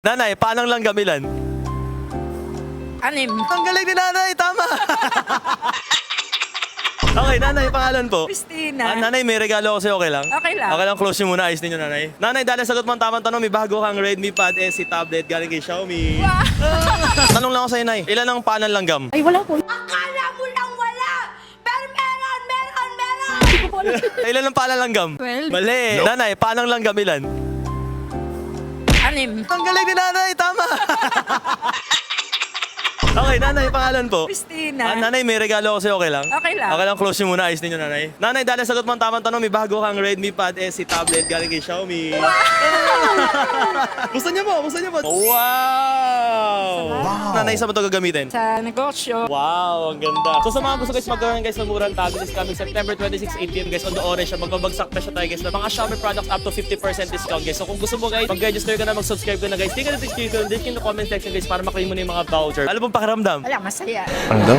Nanay, paanang langgam ilan? 6. Ang galing ni nanay, tama! Okay, nanay, pangalan po? Christina. Nanay, may regalo ako sa'yo, okay lang? Okay lang. Okay lang, close nyo muna, ayos ninyo, nanay. Nanay, dahil sagot mo ang tamang tanong, may bago kang Redmi Pad SE tablet galing kay Xiaomi. Tanong lang ako sa'yo, nay. Ilan ang paanang langgam? Ay, wala po. Akala mo lang wala! Pero meron! Hindi ko po alam. Ilan ang paanang langgam? 12. Mali. Nanay, paanang langgam ilan? 6. Ang galing ni nanay, tama! Okay, nanay, pangalan po? Christina. Nanay, may regalo ako sa'yo, okay lang? Okay lang. Okay lang, close nyo muna, ayos ninyo, nanay. Nanay, dahil sagot mo ang tamang tanong, may bago kang Redmi Pad SE tablet galing kay Xiaomi. Gusto niyo po? Gusto niyo po? Wow! Nanay, saan mo ito gagamitin? Sa negosyo. Wow, ang ganda. So sa mga gusto guys magkaroon guys ng murang tablet is coming September 26, 8 PM guys on the orange siya. Magbabagsak pa siya tayo guys na mga Xiaomi products up to 50% discount guys. So kung gusto mo guys, mag-register ka na, mag-subscribe ka na guys. Tingnan natin yung link in the comment section guys para maklaim mo na yung mga voucher. Alam mo pakiramdam? Wala, masaya. Ano daw?